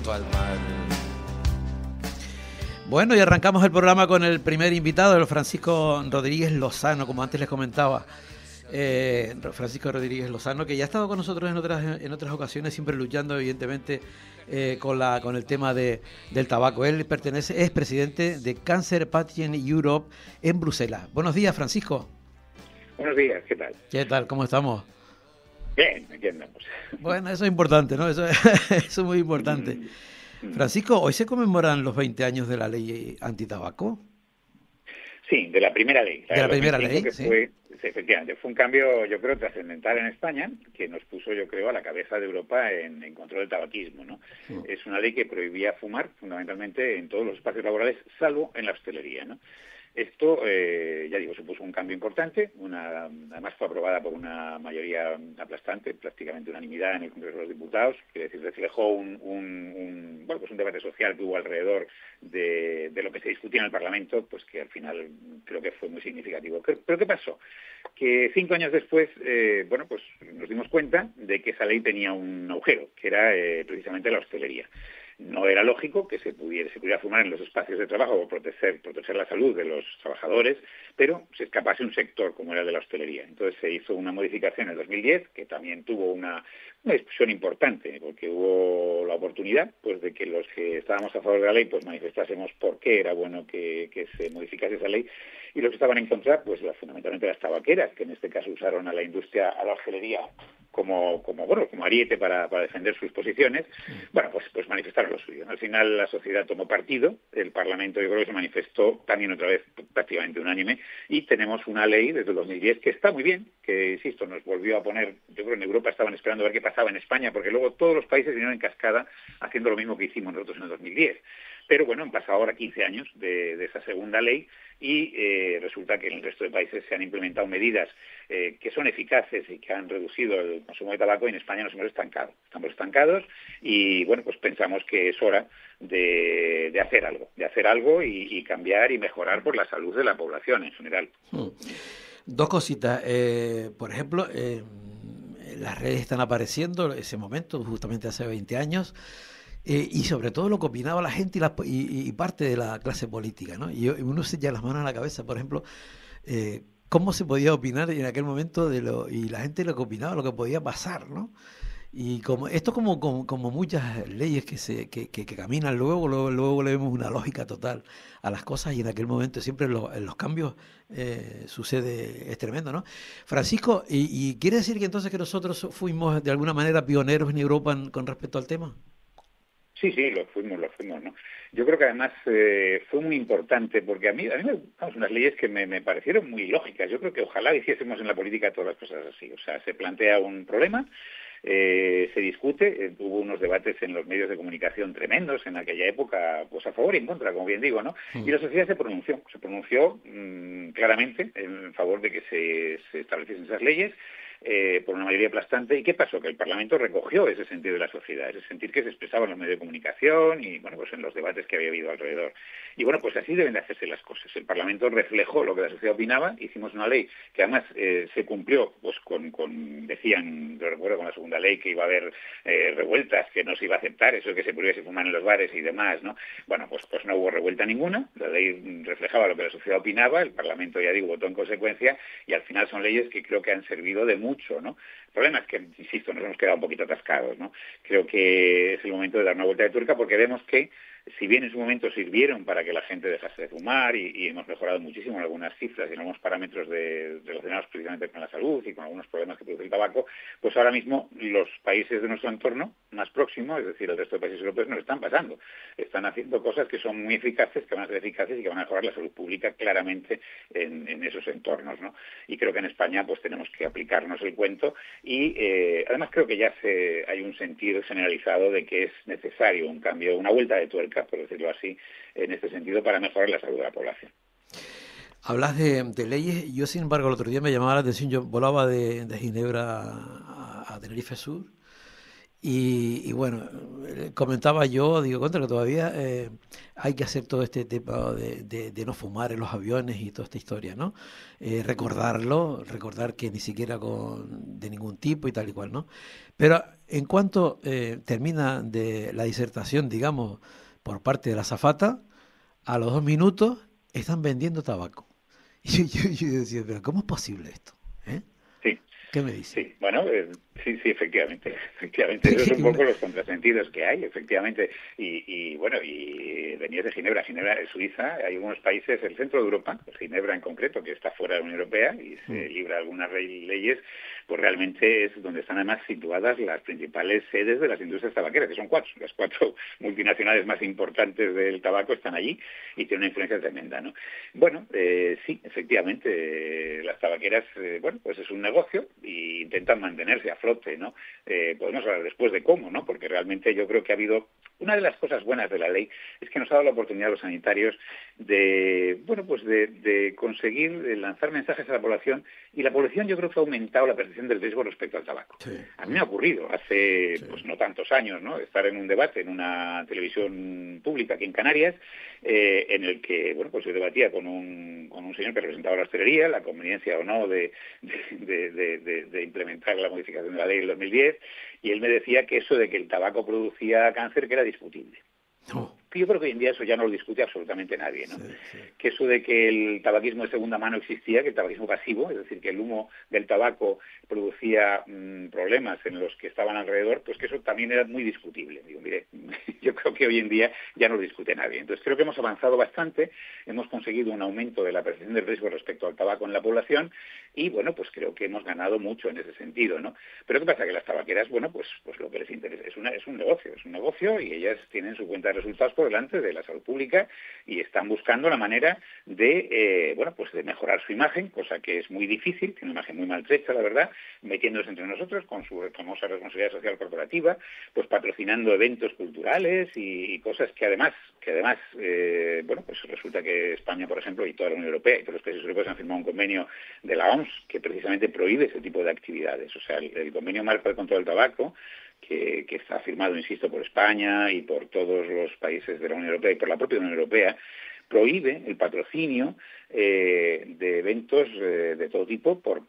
tabaco al mal. Bueno, y arrancamos el programa con el primer invitado, el Francisco Rodríguez Lozano, como antes les comentaba. Francisco Rodríguez Lozano, que ya ha estado con nosotros en otras ocasiones, siempre luchando evidentemente con el tema del tabaco. Él es presidente de Cancer Patient Europe en Bruselas. Buenos días, Francisco. Buenos días, ¿qué tal? ¿Qué tal? ¿Cómo estamos? Bien, aquí andamos. Bueno, eso es importante, ¿no? Eso es muy importante. Francisco, ¿hoy se conmemoran los 20 años de la ley antitabaco? Sí, de la primera ley. De la primera ley, que sí. Efectivamente, fue un cambio, yo creo, trascendental en España, que nos puso, yo creo, a la cabeza de Europa en control del tabaquismo, ¿no? Sí. Es una ley que prohibía fumar, fundamentalmente, en todos los espacios laborales, salvo en la hostelería, ¿no? Esto, ya digo, supuso un cambio importante, además fue aprobada por una mayoría aplastante, prácticamente unanimidad en el Congreso de los Diputados, que es decir, reflejó un debate social que hubo alrededor de lo que se discutía en el Parlamento, pues que al final creo que fue muy significativo. ¿Pero qué pasó? Que 5 años después, pues nos dimos cuenta de que esa ley tenía un agujero, que era precisamente la hostelería. No era lógico que se pudiera fumar en los espacios de trabajo o proteger la salud de los trabajadores, pero se escapase un sector como era el de la hostelería. Entonces se hizo una modificación en el 2010 que también tuvo una discusión importante, porque hubo la oportunidad pues de que los que estábamos a favor de la ley pues manifestásemos por qué era bueno que se modificase esa ley, y los que estaban en contra, pues fundamentalmente las tabaqueras, que en este caso usaron a la industria, a la hostelería como ariete para defender sus posiciones, pues manifestaron lo suyo. Al final la sociedad tomó partido, el Parlamento yo creo que se manifestó también otra vez prácticamente unánime, y tenemos una ley desde el 2010 que está muy bien, que, insisto, nos volvió a poner, yo creo que en Europa estaban esperando a ver qué pasaba en España, porque luego todos los países vinieron en cascada haciendo lo mismo que hicimos nosotros en el 2010. Pero bueno, han pasado ahora 15 años de esa segunda ley y resulta que en el resto de países se han implementado medidas que son eficaces y que han reducido el consumo de tabaco, y en España nos hemos estancado. Estamos estancados y pues pensamos que es hora de hacer algo y cambiar y mejorar por la salud de la población en general. Dos cositas. Por ejemplo, las redes están apareciendo, ese momento, justamente hace 20 años. Y sobre todo lo que opinaba la gente y parte de la clase política, ¿no? Y uno se echa las manos a la cabeza, por ejemplo, cómo se podía opinar en aquel momento y la gente lo que opinaba, lo que podía pasar, ¿no? Y como muchas leyes que caminan luego le vemos una lógica total a las cosas, y en aquel momento siempre en los cambios es tremendo, ¿no? Francisco, ¿y quiere decir que entonces que nosotros fuimos de alguna manera pioneros en Europa con respecto al tema? Sí, lo fuimos, ¿no? Yo creo que además fue muy importante, porque a mí unas leyes que me parecieron muy lógicas. Yo creo que ojalá hiciésemos en la política todas las cosas así. O sea, se plantea un problema, se discute, hubo unos debates en los medios de comunicación tremendos en aquella época, pues a favor y en contra, como bien digo, ¿no? Y la sociedad se pronunció claramente en favor de que se estableciesen esas leyes, por una mayoría aplastante. ¿Y qué pasó? Que el Parlamento recogió ese sentir de la sociedad, ese sentir que se expresaba en los medios de comunicación y pues en los debates que había habido alrededor. Y pues así deben de hacerse las cosas. El Parlamento reflejó lo que la sociedad opinaba, hicimos una ley que además se cumplió pues decían, yo recuerdo con la segunda ley que iba a haber revueltas, que no se iba a aceptar eso de que se prohibiese fumar en los bares y demás, ¿no? Pues no hubo revuelta ninguna, la ley reflejaba lo que la sociedad opinaba, el Parlamento, ya digo, votó en consecuencia, y al final son leyes que creo que han servido de mucho, ¿no? El problema es que, insisto, nos hemos quedado un poquito atascados, ¿no? Creo que es el momento de dar una vuelta de tuerca, porque vemos que, si bien en su momento sirvieron para que la gente dejase de fumar y hemos mejorado muchísimo en algunas cifras y en algunos parámetros relacionados precisamente con la salud y con algunos problemas que produce el tabaco, pues ahora mismo los países de nuestro entorno más próximo, es decir, el resto de países europeos, nos están pasando. Están haciendo cosas que son muy eficaces, que van a ser eficaces y que van a mejorar la salud pública claramente en esos entornos, ¿no? Y creo que en España pues tenemos que aplicarnos el cuento y además creo que ya hay un sentido generalizado de que es necesario un cambio, una vuelta de tuerca, por decirlo así, en este sentido, para mejorar la salud de la población. Hablas de leyes. Yo, sin embargo, el otro día me llamaba la atención. Yo volaba de Ginebra a Tenerife Sur Y bueno, comentaba yo, digo, contra que todavía hay que hacer todo este tema de no fumar en los aviones y toda esta historia, ¿no? Recordar que ni siquiera de ningún tipo y tal y cual, ¿no? Pero en cuanto termina de la disertación, digamos, por parte de la azafata, a los 2 minutos están vendiendo tabaco. Y yo decía, pero ¿cómo es posible esto? ¿Eh? Sí. ¿Qué me dice? Sí, bueno, sí, efectivamente. Esos son un poco los contrasentidos que hay, efectivamente. Y bueno, y venías de Ginebra. Ginebra es Suiza, hay algunos países, el centro de Europa, pues Ginebra en concreto, que está fuera de la Unión Europea y se libra algunas leyes, pues realmente es donde están además situadas las principales sedes de las industrias tabaqueras, que son 4. Las 4 multinacionales más importantes del tabaco están allí y tienen una influencia tremenda, ¿no? Bueno, sí, efectivamente, las tabaqueras, bueno, pues es un negocio y intentan mantenerse a flote, ¿no? Podemos hablar después de cómo, ¿no? Porque realmente yo creo que ha habido... Una de las cosas buenas de la ley es que nos ha dado la oportunidad a los sanitarios de, bueno, pues de conseguir lanzar mensajes a la población, y la población yo creo que ha aumentado la percepción del riesgo respecto al tabaco. Sí. A mí me ha ocurrido hace pues no tantos años, ¿no? Estar en un debate en una televisión pública aquí en Canarias, en el que, bueno, pues yo debatía con un señor que representaba la hostelería, la conveniencia o no de implementar la modificación de la ley en 2010, y él me decía que eso de que el tabaco producía cáncer que era discutible. No. Yo creo que hoy en día eso ya no lo discute absolutamente nadie, ¿no? Sí. Que eso de que el tabaquismo de segunda mano existía, que el tabaquismo pasivo, es decir, que el humo del tabaco producía problemas en los que estaban alrededor, pues que eso también era muy discutible. Digo, mire, yo creo que hoy en día ya no lo discute nadie. Entonces creo que hemos avanzado bastante, hemos conseguido un aumento de la percepción del riesgo respecto al tabaco en la población y, bueno, pues creo que hemos ganado mucho en ese sentido, ¿no? Pero ¿qué pasa? Que las tabaqueras, bueno, pues lo que les interesa es un negocio y ellas tienen su cuenta de resultados por delante de la salud pública y están buscando la manera de, bueno, pues de mejorar su imagen, cosa que es muy difícil, tiene una imagen muy maltrecha, la verdad, metiéndose entre nosotros con su famosa responsabilidad social corporativa, pues patrocinando eventos culturales y cosas que además, bueno, pues resulta que España, por ejemplo, y toda la Unión Europea y todos los países europeos han firmado un convenio de la OMS que precisamente prohíbe ese tipo de actividades. O sea, el convenio marco de control del tabaco, que está firmado, insisto, por España y por todos los países de la Unión Europea y por la propia Unión Europea, prohíbe el patrocinio de eventos de todo tipo por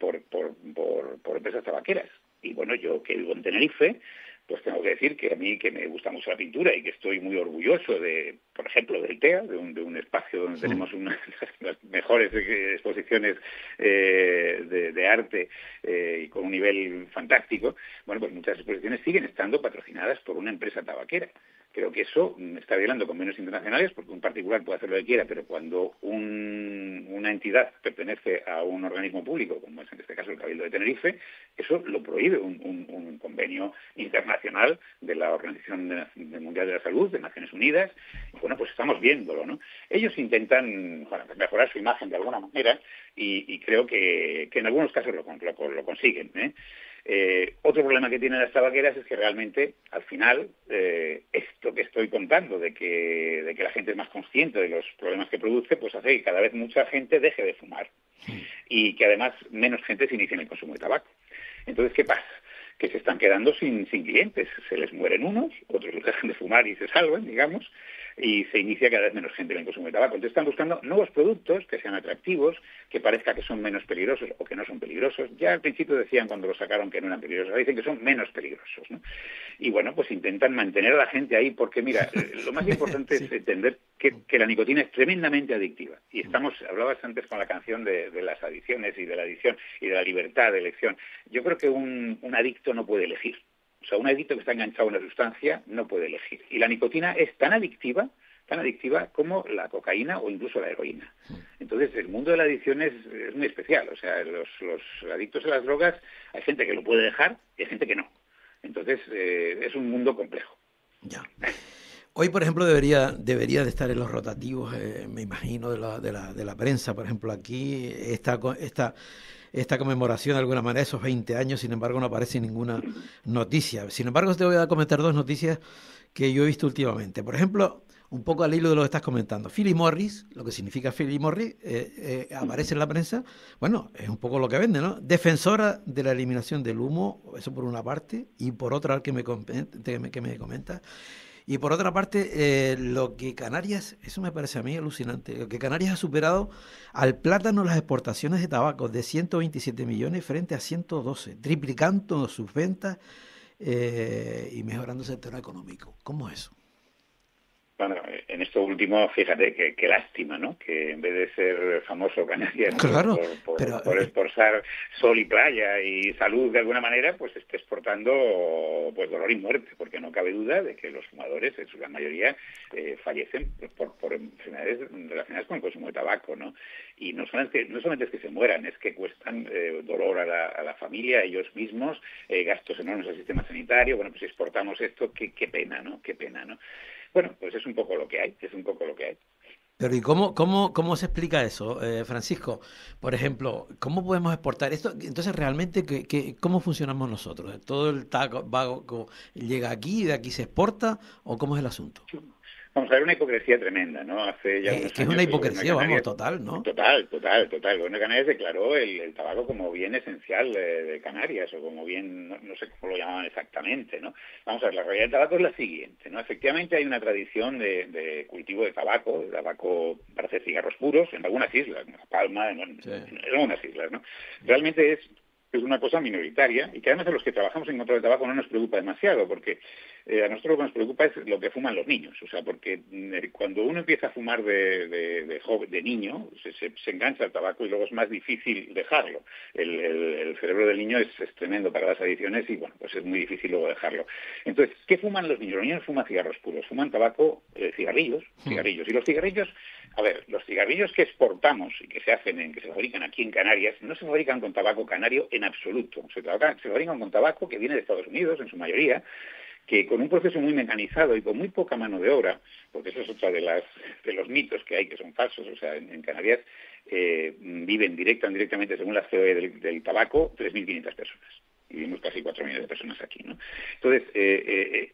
empresas tabaqueras. Y bueno, yo que vivo en Tenerife, pues tengo que decir que a mí, que me gusta mucho la pintura y que estoy muy orgulloso de, por ejemplo, del TEA, de un espacio donde tenemos una de las mejores exposiciones de arte y con un nivel fantástico. Bueno, pues muchas exposiciones siguen estando patrocinadas por una empresa tabaquera. Creo que eso está violando convenios internacionales, porque un particular puede hacer lo que quiera, pero cuando una entidad pertenece a un organismo público, como es en este caso el Cabildo de Tenerife, eso lo prohíbe un convenio internacional de la Organización Mundial de la Salud, de Naciones Unidas. Y bueno, pues estamos viéndolo, ¿no? Ellos intentan mejorar su imagen de alguna manera y creo que en algunos casos lo consiguen, ¿eh? Otro problema que tienen las tabaqueras es que realmente, al final, esto que estoy contando, de que la gente es más consciente de los problemas que produce, pues hace que cada vez mucha gente deje de fumar y que además menos gente se inicie en el consumo de tabaco. Entonces, ¿qué pasa? Que se están quedando sin clientes. Se les mueren unos, otros dejan de fumar y se salvan, digamos, y se inicia cada vez menos gente en el consumo de tabaco. Entonces están buscando nuevos productos que sean atractivos, que parezca que son menos peligrosos o que no son peligrosos. Ya al principio decían cuando lo sacaron que no eran peligrosos, ahora dicen que son menos peligrosos, ¿no? Y bueno, pues intentan mantener a la gente ahí porque, mira, lo más importante es entender que la nicotina es tremendamente adictiva. Y hablabas antes con la canción de las adicciones y de la adicción y de la libertad de elección. Yo creo que un adicto no puede elegir. O sea, un adicto que está enganchado a una sustancia no puede elegir. Y la nicotina es tan adictiva como la cocaína o incluso la heroína. Entonces, el mundo de la adicción es muy especial. O sea, los adictos a las drogas, hay gente que lo puede dejar y hay gente que no. Entonces, es un mundo complejo. Ya. Hoy, por ejemplo, debería de estar en los rotativos, me imagino, de la prensa, por ejemplo, aquí esta conmemoración de alguna manera, esos 20 años, sin embargo no aparece ninguna noticia. Sin embargo, te voy a comentar 2 noticias que yo he visto últimamente. Por ejemplo, un poco al hilo de lo que estás comentando. Philip Morris, lo que significa Philip Morris, aparece en la prensa, bueno, es un poco lo que vende, ¿no? Defensora de la eliminación del humo, eso por una parte, y por otra que me comenta. Y por otra parte, lo que Canarias, eso me parece a mí alucinante, lo que Canarias ha superado al plátano las exportaciones de tabaco de 127 millones frente a 112, triplicando sus ventas y mejorando el sector económico. ¿Cómo es eso? Bueno, en esto último, fíjate, qué lástima, ¿no? Que en vez de ser famoso Canarias claro, por exportar sol y playa y salud de alguna manera, pues esté exportando pues dolor y muerte, porque no cabe duda de que los fumadores, en su gran mayoría, fallecen por enfermedades relacionadas con el consumo de tabaco, ¿no? Y no solamente es que se mueran, es que cuestan dolor a la familia, a ellos mismos, gastos enormes al sistema sanitario. Bueno, pues si exportamos esto, qué pena, ¿no? Qué pena, ¿no? Bueno, pues es un poco lo que hay, Pero ¿y cómo se explica eso, Francisco? Por ejemplo, ¿cómo podemos exportar esto? Entonces, realmente, ¿cómo funcionamos nosotros? ¿Todo el tabaco llega aquí y de aquí se exporta? ¿O cómo es el asunto? Vamos a ver, una hipocresía tremenda, ¿no? Hace ya es que es una hipocresía, vamos, total, ¿no? Total. El gobierno de Canarias declaró el tabaco como bien esencial de Canarias, o como bien, no sé cómo lo llamaban exactamente, ¿no? Vamos a ver, la realidad del tabaco es la siguiente, ¿no? Efectivamente hay una tradición de cultivo de tabaco para hacer cigarros puros en algunas islas, en La Palma, en algunas islas, ¿no? Realmente es una cosa minoritaria y que además a los que trabajamos en control de tabaco no nos preocupa demasiado, porque a nosotros lo que nos preocupa es lo que fuman los niños. O sea, porque cuando uno empieza a fumar de niño, se engancha al tabaco y luego es más difícil dejarlo. El cerebro del niño es tremendo para las adicciones y, bueno, pues es muy difícil luego dejarlo. Entonces, ¿qué fuman los niños? Los niños fuman cigarros puros, fuman tabaco, cigarrillos. Y los cigarrillos, a ver, los cigarrillos que exportamos y que se fabrican aquí en Canarias, no se fabrican con tabaco canario en absoluto. Se fabrican con tabaco que viene de Estados Unidos, en su mayoría, que con un proceso muy mecanizado y con muy poca mano de obra, porque eso es otra de los mitos que hay que son falsos. O sea, en Canarias viven directamente, según la COE del tabaco, 3.500 personas. Y vivimos casi 4 millones de personas aquí, ¿no? Entonces,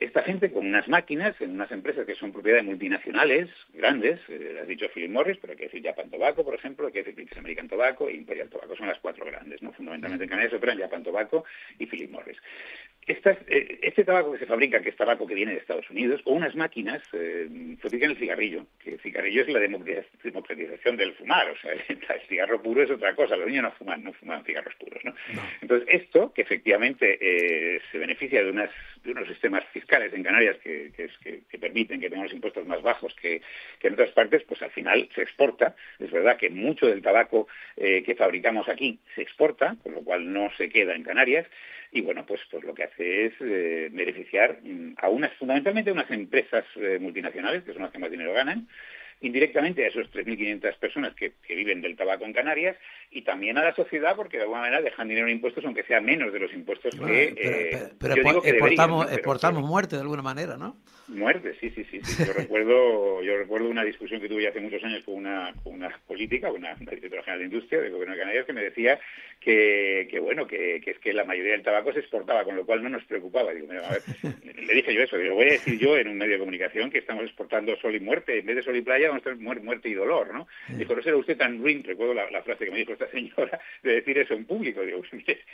esta gente con unas máquinas en unas empresas que son propiedad de multinacionales grandes, has dicho Philip Morris, pero hay que decir Japan Tobacco, por ejemplo, hay que decir British American Tobacco e Imperial Tobacco, son las 4 grandes, ¿no? Fundamentalmente en Canarias operan Japan Tobacco y Philip Morris. Este tabaco que se fabrica, que es tabaco que viene de Estados Unidos, o unas máquinas fabrican el cigarrillo, que el cigarrillo es la democratización del fumar. O sea, el cigarro puro es otra cosa, los niños no fuman cigarros puros, ¿no? Entonces, esto, que efectivamente se beneficia de unos sistemas fiscales en Canarias que permiten que tengamos impuestos más bajos que en otras partes, pues al final se exporta. Es verdad que mucho del tabaco que fabricamos aquí se exporta, con lo cual no se queda en Canarias. Y bueno, pues lo que hace es beneficiar fundamentalmente a unas empresas multinacionales, que son las que más dinero ganan, indirectamente a esos 3.500 personas que viven del tabaco en Canarias, y también a la sociedad, porque de alguna manera dejan dinero en impuestos, aunque sea menos de los impuestos pero exportamos muerte de alguna manera, ¿no? Muerte, sí. Yo recuerdo una discusión que tuve ya hace muchos años con una política, una directora general de Industria del Gobierno de Canarias, que me decía que es que la mayoría del tabaco se exportaba, con lo cual no nos preocupaba. Digo, mira, a ver, le dije yo eso, lo voy a decir yo en un medio de comunicación que estamos exportando sol y muerte, en vez de sol y playa vamos a tener muerte y dolor, ¿no? Dijo, no será usted tan ruin, recuerdo la frase que me dijo esta señora, de decir eso en público. Digo,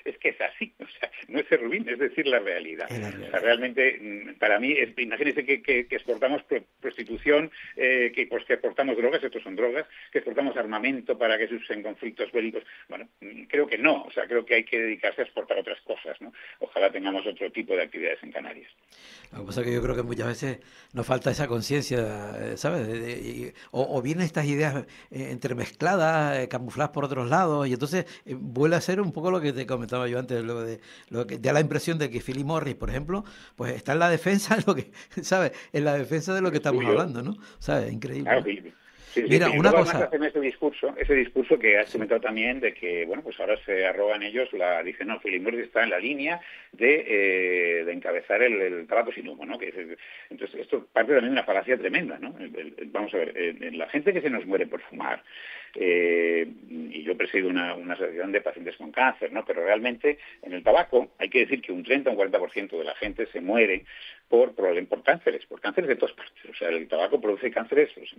es que es así, o sea, no es ser ruin, es decir la realidad. O sea, realmente, para mí, imagínense que exportamos prostitución, que exportamos drogas, estos son drogas, que exportamos armamento para que se usen conflictos bélicos. Bueno, creo que no, o sea, creo que hay que dedicarse a exportar otras cosas, ¿no? Ojalá tengamos otro tipo de actividades en Canarias. Lo que pasa es que yo creo que muchas veces nos falta esa conciencia, ¿sabes? O vienen estas ideas entremezcladas, camufladas por otros lados, y entonces vuelve a ser un poco lo que te comentaba yo antes, lo que da la impresión de que Philip Morris, por ejemplo, pues está en la defensa de lo que, ¿sabes? En la defensa de lo que estamos hablando, ¿no? ¿Sabes? Increíble. Claro, sí, mira, una cosa. Hacen ese discurso que has comentado también de que, bueno, pues ahora se arrogan ellos, dicen, no, Philip Morris está en la línea de encabezar el tabaco sin humo, ¿no? Entonces, esto parte también de una falacia tremenda, ¿no? Vamos a ver, la gente que se nos muere por fumar, y yo presido una asociación de pacientes con cáncer, ¿no? Pero realmente en el tabaco hay que decir que un 30 o un 40% de la gente se muere por cánceres de todas partes. O sea, el tabaco produce cánceres, pues,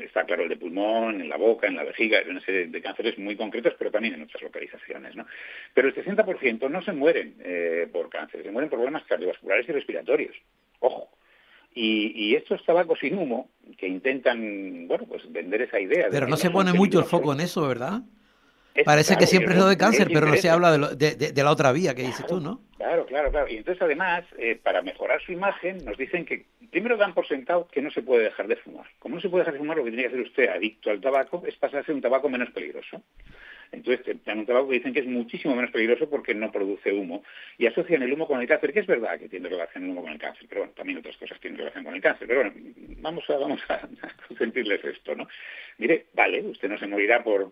está claro, el de pulmón, en la boca, en la vejiga, una serie de cánceres muy concretos, pero también en otras localizaciones, ¿no? Pero el 60% no se mueren por cáncer, se mueren por problemas cardiovasculares y respiratorios. Ojo. Y estos tabacos sin humo, que intentan, bueno, pues vender esa idea... Pero no se pone mucho el foco en eso, ¿verdad? Es, Parece claro, que siempre es lo de cáncer, pero no se interesa. habla de la otra vía que dices tú, ¿no? Claro. Y entonces, además, para mejorar su imagen, nos dicen que primero dan por sentado que no se puede dejar de fumar. Como no se puede dejar de fumar, lo que tiene que hacer usted, adicto al tabaco, es pasarse a un tabaco menos peligroso. Entonces, te dan un tabaco que dicen que es muchísimo menos peligroso porque no produce humo. Y asocian el humo con el cáncer, que es verdad que tiene relación el humo con el cáncer, pero bueno, también otras cosas tienen relación con el cáncer. Pero bueno, vamos a consentirles esto, ¿no? Mire, vale, usted no se morirá por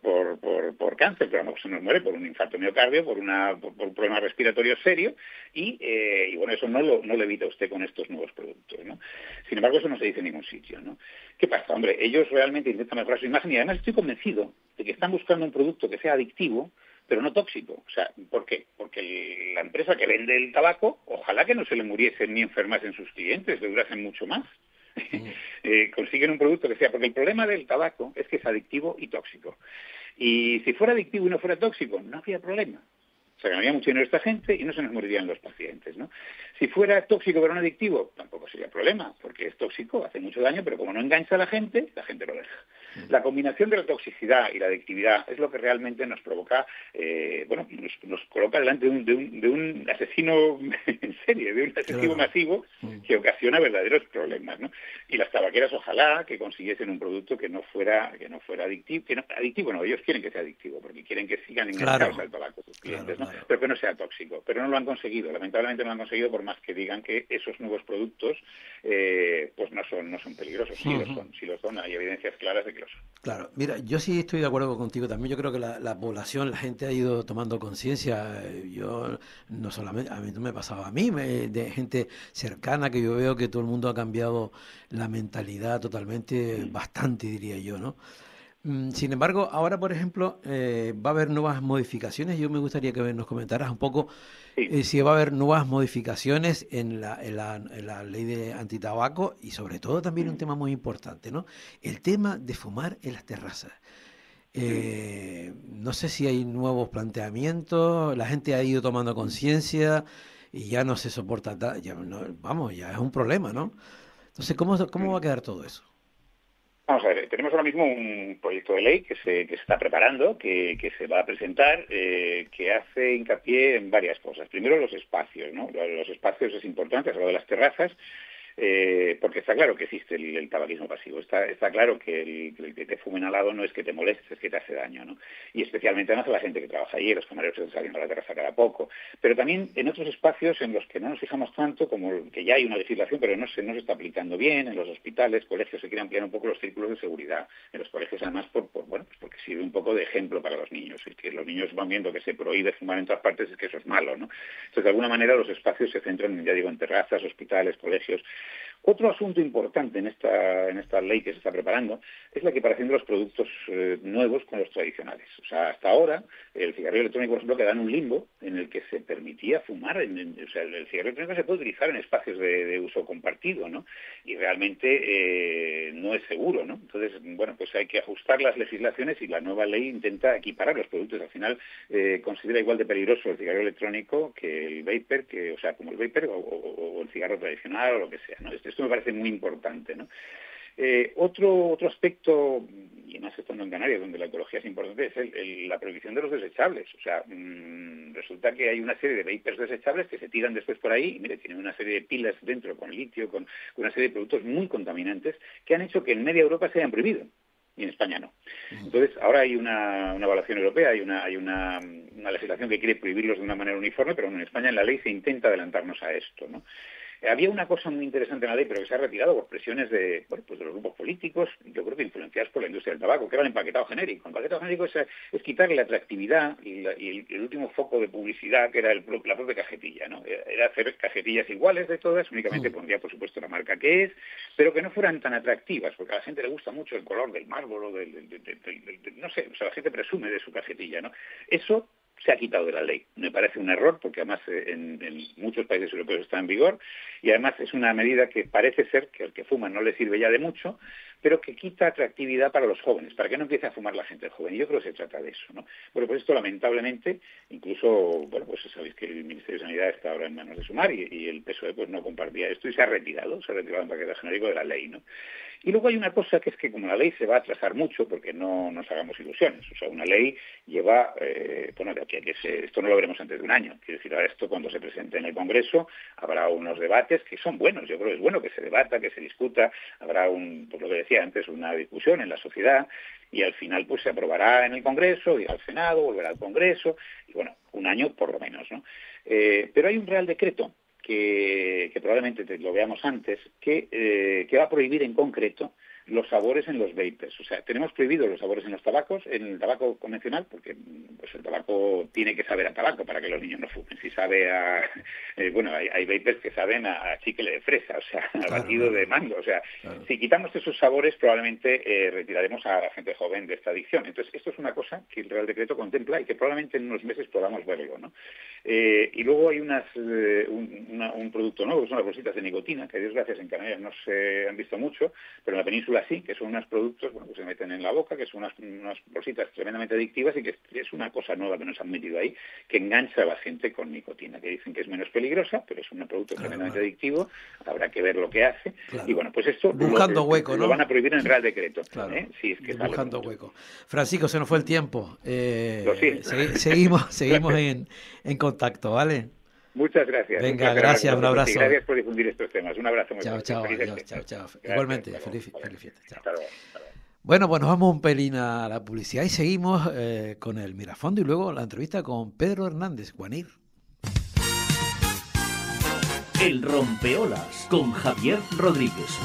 cáncer, pero a lo mejor se nos muere por un infarto miocardio, por un problema respiratorio serio, y bueno, eso no lo evita usted con estos nuevos productos, ¿no? Sin embargo, eso no se dice en ningún sitio, ¿no? ¿Qué pasa? Hombre, ellos realmente intentan mejorar su imagen y además estoy convencido de que están buscando un producto que sea adictivo, pero no tóxico. O sea, ¿por qué? Porque la empresa que vende el tabaco, ojalá que no se le muriesen ni enfermasen sus clientes, le durasen mucho más. Consiguen un producto que sea... Porque el problema del tabaco es que es adictivo y tóxico. Y si fuera adictivo y no fuera tóxico, no habría problema. Se ganaría mucho dinero esta gente y no se nos morirían los pacientes, ¿no? Si fuera tóxico pero no adictivo, tampoco sería problema, porque es tóxico, hace mucho daño, pero como no engancha a la gente lo deja. La combinación de la toxicidad y la adictividad es lo que realmente nos provoca, nos coloca delante de un asesino en serie, de un asesino masivo que ocasiona verdaderos problemas, ¿no? Y las tabaqueras ojalá que consiguiesen un producto que no fuera adictivo, ellos quieren que sea adictivo, porque quieren que sigan enganchados al tabaco sus clientes, ¿no? Pero que no sea tóxico. Pero no lo han conseguido, lamentablemente no lo han conseguido, por más que digan que esos nuevos productos pues no son peligrosos. Sí lo son, hay evidencias claras de que lo son. Claro, mira, yo sí estoy de acuerdo contigo también. Yo creo que la población, la gente ha ido tomando conciencia. Yo no solamente, a mí no me pasaba a mí, de gente cercana que yo veo que todo el mundo ha cambiado la mentalidad totalmente, bastante diría yo, ¿no? Sin embargo, ahora, por ejemplo, va a haber nuevas modificaciones. Yo me gustaría que nos comentaras un poco si va a haber nuevas modificaciones en la ley de antitabaco y sobre todo también un tema muy importante, ¿no? El tema de fumar en las terrazas. No sé si hay nuevos planteamientos, la gente ha ido tomando conciencia y ya no se soporta, ya es un problema, ¿no? Entonces, ¿cómo va a quedar todo eso? Vamos a ver, tenemos ahora mismo un proyecto de ley que se está preparando, que se va a presentar, que hace hincapié en varias cosas. Primero, los espacios, ¿no? Los espacios es importante, has hablado de las terrazas, porque está claro que existe el tabaquismo pasivo. Está claro que el que te fumen al lado no es que te moleste, es que te hace daño, ¿no? Y especialmente además a la gente que trabaja allí, los camareros que están saliendo a la terraza cada poco. Pero también en otros espacios en los que no nos fijamos tanto, como que ya hay una legislación, pero no se está aplicando bien, en los hospitales, colegios, se quiere ampliar un poco los círculos de seguridad. En los colegios, además, porque sirve un poco de ejemplo para los niños. Es que los niños van viendo que se prohíbe fumar en todas partes, es que eso es malo, ¿no? Entonces, de alguna manera, los espacios se centran, ya digo, en terrazas, hospitales, colegios. Otro asunto importante en esta ley que se está preparando es la equiparación de los productos nuevos con los tradicionales. O sea, hasta ahora el cigarrillo electrónico, por ejemplo, queda en un limbo en el que se permitía fumar. O sea, el cigarrillo electrónico se puede utilizar en espacios de uso compartido, ¿no? Y realmente no es seguro, ¿no? Entonces, bueno, pues hay que ajustar las legislaciones y la nueva ley intenta equiparar los productos. Al final considera igual de peligroso el cigarrillo electrónico que el vapor, como el vapor o el cigarro tradicional o lo que sea, ¿no? Esto me parece muy importante, ¿no? Otro aspecto, y además estando en Canarias, donde la ecología es importante, es la prohibición de los desechables. O sea, resulta que hay una serie de vapers desechables que se tiran después por ahí, y mire, tienen una serie de pilas dentro con litio, con una serie de productos muy contaminantes que han hecho que en media Europa se hayan prohibido. Y en España no. Entonces, ahora hay una evaluación europea, hay una legislación que quiere prohibirlos de una manera uniforme, pero en España en la ley se intenta adelantarnos a esto, ¿no? Había una cosa muy interesante en la ley, pero que se ha retirado por presiones de los grupos políticos, yo creo que influenciados por la industria del tabaco, que era el empaquetado genérico. El empaquetado genérico es quitarle la atractividad y el último foco de publicidad, que era la propia cajetilla, ¿no? Era hacer cajetillas iguales de todas, únicamente pondría, por supuesto, la marca que es, pero que no fueran tan atractivas, porque a la gente le gusta mucho el color del mármol, no sé, o sea, la gente presume de su cajetilla, ¿no? Eso se ha quitado de la ley. Me parece un error, porque además en muchos países europeos está en vigor, y además es una medida que parece ser que al que fuma no le sirve ya de mucho, pero que quita atractividad para los jóvenes, para que no empiece a fumar la gente joven. Y yo creo que se trata de eso, ¿no? Bueno, pues esto lamentablemente, incluso, bueno, pues sabéis que el Ministerio de Sanidad está ahora en manos de Sumar y el PSOE pues no compartía esto y se ha retirado el paquete genérico de la ley, ¿no? Y luego hay una cosa que es que como la ley se va a atrasar mucho, porque no nos hagamos ilusiones, o sea, una ley lleva, bueno, esto no lo veremos antes de un año, quiero decir, ahora esto cuando se presente en el Congreso habrá unos debates que son buenos, yo creo que es bueno que se debata, que se discuta, habrá pues lo que decía antes, una discusión en la sociedad y al final pues se aprobará en el Congreso, irá al Senado, volverá al Congreso, y bueno, un año por lo menos, ¿no? Pero hay un Real Decreto que probablemente lo veamos antes, que va a prohibir en concreto los sabores en los vapes. O sea, tenemos prohibidos los sabores en los tabacos, en el tabaco convencional, porque pues el tabaco tiene que saber a tabaco para que los niños no fumen. Si sabe a... bueno, hay vapes que saben a chicle de fresa, o sea, a batido de mango. O sea, si quitamos esos sabores, probablemente retiraremos a la gente joven de esta adicción. Entonces, esto es una cosa que el Real Decreto contempla y que probablemente en unos meses podamos verlo, ¿no? Y luego hay un producto nuevo, que son las bolsitas de nicotina, que a Dios gracias en Canarias no se han visto mucho, pero en la península sí, que son unos productos, bueno, que se meten en la boca, que son unas bolsitas tremendamente adictivas y que es una cosa nueva que nos han metido ahí, que engancha a la gente con nicotina, que dicen que es menos peligrosa, pero es un producto tremendamente adictivo, habrá que ver lo que hace, y bueno, pues esto buscando hueco, ¿no? Lo van a prohibir en el Real Decreto. Sí, es que buscando hueco. Francisco, se nos fue el tiempo. Seguimos en contacto, ¿vale? Muchas gracias. Venga, gracias, un abrazo. Y gracias por difundir estos temas. Un abrazo muy fuerte. Chao. Igualmente, feliz fiesta. Chao. Hasta luego. Bueno, pues nos vamos un pelín a la publicidad y seguimos con el Mirafondo y luego la entrevista con Pedro Hernández, Guanir. El Rompeolas con Javier Rodríguez.